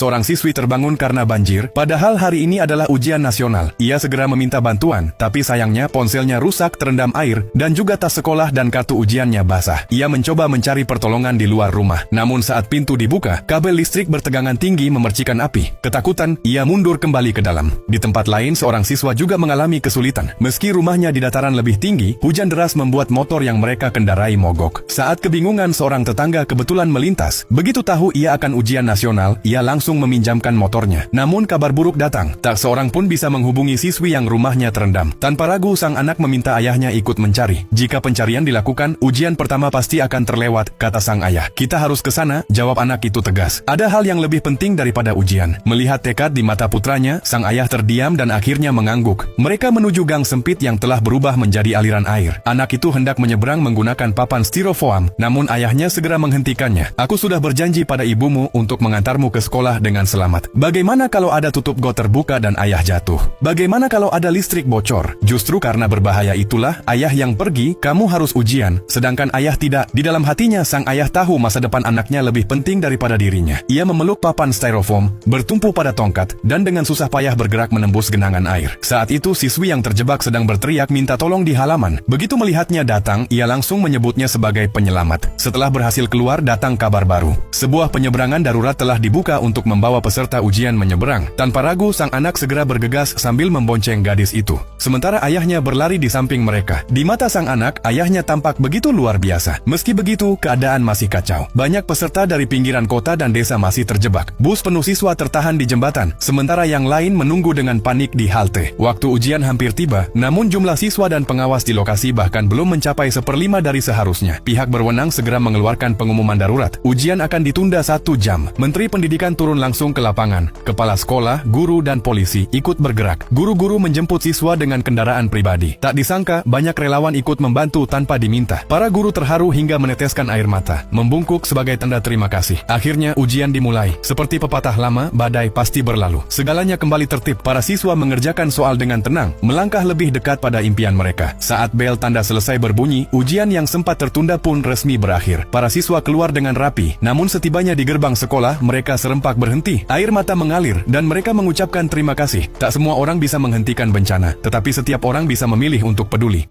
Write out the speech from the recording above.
seorang siswi terbangun karena banjir, padahal hari ini adalah ujian nasional. Ia segera meminta bantuan, tapi sayangnya ponselnya rusak terendam air, dan juga tas sekolah dan kartu ujiannya basah. Ia mencoba mencari pertolongan di luar rumah. Namun saat pintu dibuka, kabel listrik bertegangan tinggi memercikan api. Ketakutan, ia mundur kembali ke dalam. Di tempat lain, seorang siswa juga mengalami kesulitan. Meski rumahnya di dataran lebih tinggi, hujan deras membuat motor yang mereka kendarai mogok. Saat kebingungan, seorang tetangga kebetulan melintas. Begitu tahu ia akan ujian nasional, ia langsung meminjamkan motornya. Namun kabar buruk datang. Tak seorang pun bisa menghubungi siswi yang rumahnya terendam. Tanpa ragu, sang anak meminta ayahnya ikut mencari. Jika pencarian dilakukan, ujian pertama pasti akan terlewat, kata sang ayah. Kita harus ke sana, jawab anak itu tegas. Ada hal yang lebih penting daripada ujian. Melihat tekad di mata putranya, sang ayah terdiam dan akhirnya mengangguk. Mereka menuju gang sempit yang telah berubah menjadi aliran air. Anak itu hendak menyeberang menggunakan papan styrofoam, namun ayahnya segera menghentikannya. Aku sudah berjanji pada ibumu untuk mengantarmu ke sekolah dengan selamat. Bagaimana kalau ada tutup got terbuka dan ayah jatuh? Bagaimana kalau ada listrik bocor? Justru karena berbahaya itulah ayah yang pergi, kamu harus ujian, sedangkan ayah tidak. Di dalam hatinya, sang ayah tahu masa depan anaknya lebih penting daripada dirinya. Ia memeluk papan styrofoam, bertumpu pada tongkat, dan dengan susah payah bergerak menembus genangan air. Saat itu siswi yang terjebak sedang berteriak minta tolong di halaman. Begitu melihatnya datang, ia langsung menyebutnya sebagai penyelamat. Setelah berhasil keluar, datang kabar baru. Sebuah penyeberangan darurat telah dibuka untuk membawa peserta ujian menyeberang. Tanpa ragu, sang anak segera bergegas sambil membonceng gadis itu. Sementara ayahnya berlari di samping mereka. Di mata sang anak, ayahnya tampak begitu luar biasa. Meski begitu, keadaan masih kacau. Banyak peserta dari pinggiran kota dan desa masih terjebak. Bus penuh siswa tertahan di jembatan, sementara yang lain menunggu dengan panik di halte. Waktu ujian hampir tiba, namun jumlah siswa dan pengawas di lokasi bahkan belum mencapai 1/5 dari seharusnya. Pihak berwenang segera mengeluarkan pengumuman darurat. Ujian akan ditunda 1 jam. Menteri Pendidikan turun langsung ke lapangan. Kepala sekolah, guru, dan polisi ikut bergerak. Guru-guru menjemput siswa dengan kendaraan pribadi. Tak disangka, banyak relawan ikut membantu tanpa diminta. Para guru terharu hingga meneteskan air mata, membungkuk sebagai tanda terima kasih. Akhirnya ujian dimulai. Seperti pepatah lama, badai pasti berlalu. Segalanya kembali tertib. Para siswa mengerjakan soal dengan tenang, melangkah lebih dekat pada impian mereka. Saat bel tanda selesai berbunyi, ujian yang sempat tertunda pun resmi berakhir. Para siswa keluar dengan rapi, namun setibanya di gerbang sekolah, mereka serempak berhenti. Air mata mengalir, dan mereka mengucapkan terima kasih. Tak semua orang bisa menghentikan bencana, tetapi setiap orang bisa memilih untuk peduli.